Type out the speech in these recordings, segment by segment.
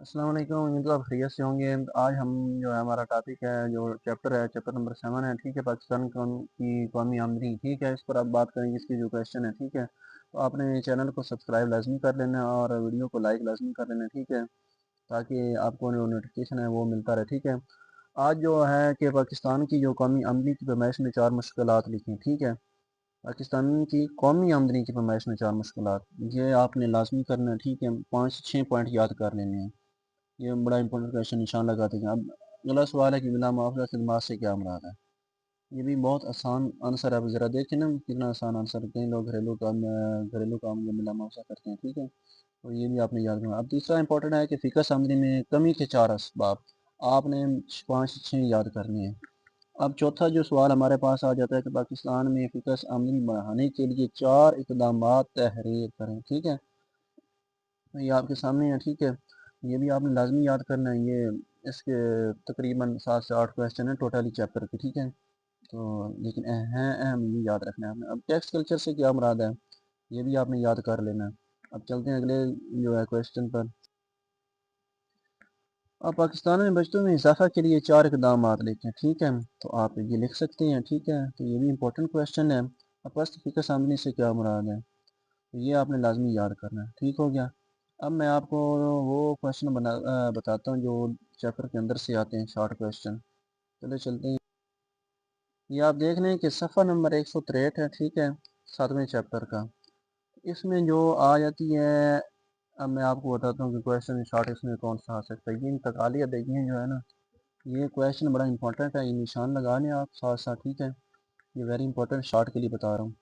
السلام علیکم، امید ہے آپ خیریت سے ہوں گے۔ آج ہم جو ہے ہمارا ٹاپک ہے جو چیپٹر ہے، چیپٹر نمبر 7 ہے، ٹھیک ہے، پاکستان کی قومی آمدنی، ٹھیک ہے، اس پر آپ بات کریں گے، اس کی جو کویشچن ہے، ٹھیک ہے۔ تو آپ نے چینل کو سبسکرائب لازمی کر لینا ہے اور ویڈیو کو لائک لازمی کر لینا ہے، ٹھیک ہے، تاکہ آپ کو جو نوٹیفکیشن ہے وہ ملتا رہے، ٹھیک ہے۔ آج جو ہے کہ پاکستان کی جو قومی آمدنی کی پیمائش میں 4 مشکلات لکھیں، ٹھیک ہے۔ پاکستان کی قومی آمدنی کی پیمائش میں 4 مشکلات، یہ آپ نے لازمی کرنا ہے، ٹھیک ہے، 5-6 پوائنٹ یاد کر لینے ہیں۔ یہ بڑا امپورٹنٹ کویشچن نشان لگاتے ہیں۔ اب اگلا سوال ہے کہ بلا معاوضہ خدمات سے کیا مراد ہے؟ یہ بھی بہت آسان آنسر ہے، اب ذرا دیکھیں نا کتنا آسان آنسر ہے۔ کئی لوگ گھریلو کام میں بلا معاوضہ کرتے ہیں، ٹھیک ہے، تو یہ بھی آپ نے یاد رکھنا۔ اب تیسرا امپورٹنٹ ہے کہ فکس آمدنی میں کمی کے 4 اسباب، آپ نے 5-6 یاد کرنے ہیں۔ اب چوتھا جو سوال ہمارے پاس آ جاتا ہے کہ پاکستان میں فکس آمدنی بڑھانے کے لیے 4 اقدامات تحریر کریں، ٹھیک ہے، یہ آپ کے سامنے ہے، ٹھیک ہے، یہ بھی آپ نے لازمی یاد کرنا ہے۔ یہ اس کے تقریباً 7 سے 8 کویشچن ہیں ٹوٹلی چیپٹر کے، ٹھیک ہے، تو لیکن اہم یہ یاد رکھنا ہے آپ نے۔ اب ٹیکس کلچر سے کیا مراد ہے، یہ بھی آپ نے یاد کر لینا ہے۔ اب چلتے ہیں اگلے جو ہے کویشچن پر۔ اب پاکستان میں بچتوں میں اضافہ کے لیے 4 اقدامات لکھیں، ٹھیک ہے، تو آپ یہ لکھ سکتے ہیں، ٹھیک ہے، تو یہ بھی امپورٹنٹ کویشچن ہے۔ اب فسٹ فکس آمدنی سے کیا مراد ہے، تو یہ آپ نے لازمی یاد کرنا ہے، ٹھیک ہو گیا۔ اب میں آپ کو وہ کویشچن بتاتا ہوں جو چیپٹر کے اندر سے آتے ہیں، شارٹ کویشچن، چلے چلتے ہیں۔ یہ آپ دیکھ لیں کہ صفحہ نمبر 163 ہے، ٹھیک ہے، 7ویں چیپٹر کا۔ اس میں جو آ جاتی ہے، اب میں آپ کو بتاتا ہوں کہ کویشچن شارٹ اس میں کون سا آ سکتا ہے۔ یہ انتقالی ادائیگیاں جو ہے نا، یہ کویشچن بڑا امپورٹنٹ ہے، یہ نشان لگا لیں آپ ساتھ ساتھ، ٹھیک ہے، یہ ویری امپورٹنٹ شارٹ کے لیے بتا رہا ہوں۔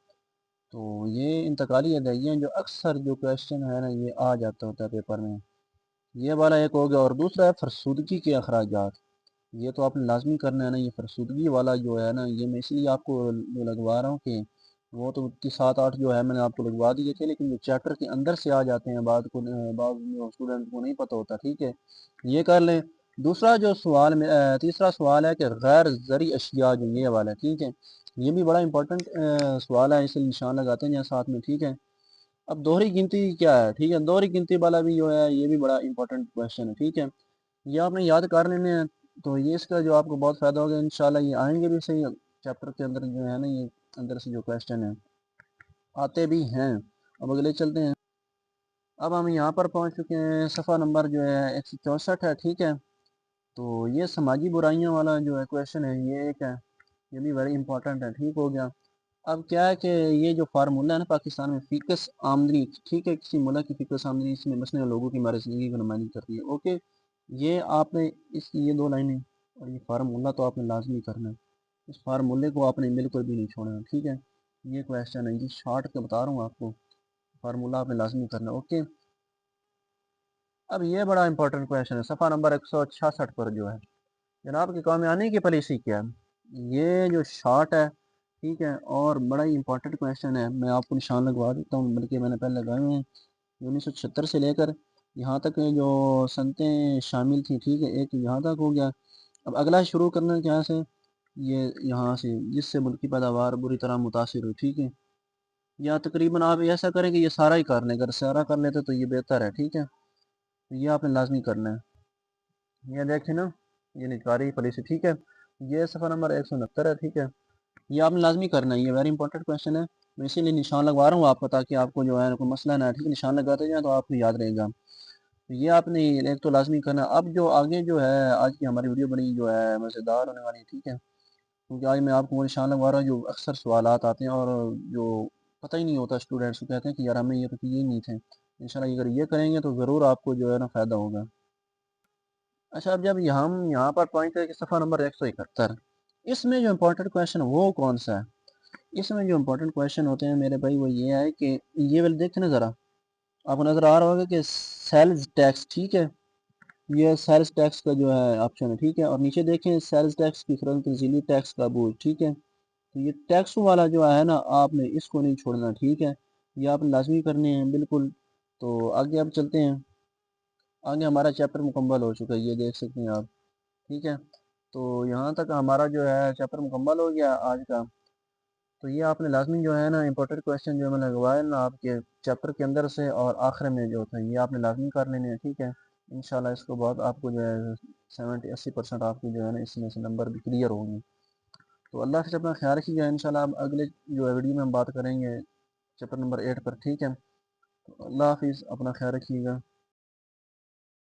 تو یہ انتقالی ادائیگیاں جو اکثر جو کویشچن ہے نا یہ آ جاتا ہوتا ہے پیپر میں، یہ والا ایک ہو گیا۔ اور دوسرا ہے فرسودگی کے اخراجات، یہ تو آپ نے لازمی کرنا ہے نا۔ یہ فرسودگی والا جو ہے نا، یہ میں اس لیے آپ کو جو لگوا رہا ہوں کہ وہ تو 7-8 جو ہے میں نے آپ کو لگوا دیے تھے، لیکن جو چیپٹر کے اندر سے آ جاتے ہیں بعض اسٹوڈنٹ کو نہیں پتہ ہوتا، ٹھیک ہے، یہ کر لیں۔ دوسرا جو سوال میں تیسرا سوال ہے کہ غیر زرعی اشیاء، جو یہ والا ہے، ٹھیک ہے، یہ بھی بڑا امپورٹنٹ سوال ہے، اس لیے نشان لگاتے ہیں یہاں ساتھ میں، ٹھیک ہے۔ اب دوہری گنتی کیا ہے، ٹھیک ہے، دوہری گنتی والا بھی جو ہے یہ بھی بڑا امپورٹنٹ کویشچن ہے، ٹھیک ہے، یہ آپ نے یاد کر لینے ہیں۔ تو یہ اس کا جو آپ کو بہت فائدہ ہوگا انشاءاللہ، یہ آئیں گے بھی صحیح چیپٹر کے اندر جو ہے نا، یہ اندر سے جو کویشچن ہیں آتے بھی ہیں۔ اب اگلے چلتے ہیں۔ اب ہم یہاں پر پہنچ چکے ہیں، صفحہ نمبر جو ہے 164 ہے، ٹھیک ہے، تو یہ سماجی برائیوں والا جو ہے کویشچن ہے، یہ ایک ہے، یہ بھی ویری امپورٹنٹ ہے، ٹھیک ہو گیا۔ اب کیا ہے کہ یہ جو فارمولہ ہے نا پاکستان میں فیکس آمدنی، ٹھیک ہے، کسی ملک کی فیکس آمدنی اس میں مسئلہ لوگوں کی ہماری زندگی کو نمائندگی کرتی ہے، اوکے، یہ آپ نے اس کی یہ 2 لائنیں اور یہ فارمولہ تو آپ نے لازمی کرنا ہے، اس فارمولے کو آپ نے بالکل بھی نہیں چھوڑنا، ٹھیک ہے، یہ کویشچن ہے، یہ شارٹ کے بتا رہا ہوں آپ کو، فارمولہ آپ نے لازمی کرنا ہے، اوکے۔ اب یہ بڑا امپورٹنٹ کویشچن ہے، صفحہ نمبر 166 پر جو ہے جناب کی قومی آنے کی پالیسی کیا ہے، یہ جو شارٹ ہے، ٹھیک ہے، اور بڑا ہی امپورٹنٹ کویشچن ہے، میں آپ کو نشان لگوا دیتا ہوں، بلکہ میں نے پہلے لگائے ہوئے ہیں۔ 1976 سے لے کر یہاں تک جو سنتیں شامل تھیں، ٹھیک ہے، ایک یہاں تک ہو گیا۔ اب اگلا شروع کرنا کیا سے، یہ یہاں سے، جس سے ملکی پیداوار بری طرح متاثر ہوئی، ٹھیک ہے، یا تقریباً آپ ایسا کریں کہ یہ سارا ہی کر لیں، اگر سارا کر لیتے تو یہ بہتر ہے، ٹھیک ہے، تو یہ آپ نے لازمی کرنا ہے۔ یہ دیکھیں نا، یہ نجکاری پالیسی، ٹھیک ہے، یہ صفحہ نمبر 169 ہے، ٹھیک ہے، یہ آپ نے لازمی کرنا ہے، یہ ویری امپورٹنٹ کویشچن ہے، میں اسی لیے نشان لگوا رہا ہوں آپ کو، تاکہ آپ کو جو ہے کوئی مسئلہ نہ ہے، ٹھیک ہے، نشان لگاتے جائیں تو آپ کو یاد رہے گا، تو یہ آپ نے ایک تو لازمی کرنا۔ اب جو آگے جو ہے آج کی ہماری ویڈیو بڑی جو ہے مزیدار ہونے والی ہے، ٹھیک ہے، کیونکہ آج میں آپ کو وہ نشان لگوا رہا ہوں جو اکثر سوالات آتے ہیں اور جو پتہ ہی نہیں ہوتا اسٹوڈنٹس کو، کہتے ہیں کہ یار ہمیں یہ تو یہ نہیں تھے، انشاءاللہ اگر یہ کریں گے تو ضرور آپ کو جو ہے نا فائدہ ہوگا۔ اچھا، اب جب ہم یہاں پر پہنچتے ہیں کہ صفحہ نمبر 171، اس میں جو امپورٹنٹ کویشچن وہ کون سا ہے، اس میں جو امپورٹنٹ کویشچن ہوتے ہیں میرے بھائی وہ یہ ہے کہ یہ والا دیکھیں نا ذرا، آپ کو نظر آ رہا ہوگا کہ سیلز ٹیکس، ٹھیک ہے، یہ سیلز ٹیکس کا جو ہے آپشن ہے، ٹھیک ہے، اور نیچے دیکھیں سیلز ٹیکس کی فرنگ تنزیلی ٹیکس کا بوجھ، ٹھیک ہے، تو یہ ٹیکس والا جو ہے نا آپ نے اس کو نہیں چھوڑنا، ٹھیک ہے، یہ آپ نے لازمی کرنے ہیں بالکل۔ تو آگے آپ چلتے ہیں، آگے ہمارا چیپٹر مکمل ہو چکا ہے، یہ دیکھ سکتے ہیں آپ، ٹھیک ہے، تو یہاں تک ہمارا جو ہے چیپٹر مکمل ہو گیا آج کا۔ تو یہ آپ نے لازمی جو ہے نا امپورٹنٹ کویشچن جو میں لگوائے نا آپ کے چیپٹر کے اندر سے اور آخر میں جو تھا یہ آپ نے لازمی کر لینے ہیں، ٹھیک ہے، انشاءاللہ اس کے بعد آپ کو جو ہے 70-80% آپ کی جو ہے نا اس میں سے نمبر بھی کلیئر ہوں گے. تو اللہ سے اپنا خیال رکھیے گا. انشاءاللہ اب اگلے جو ہے ویڈیو میں ہم بات کریں گے چیپٹر نمبر 8 پر. ٹھیک ہے. تو اللہ حافظ, اپنا خیال رکھیے گا.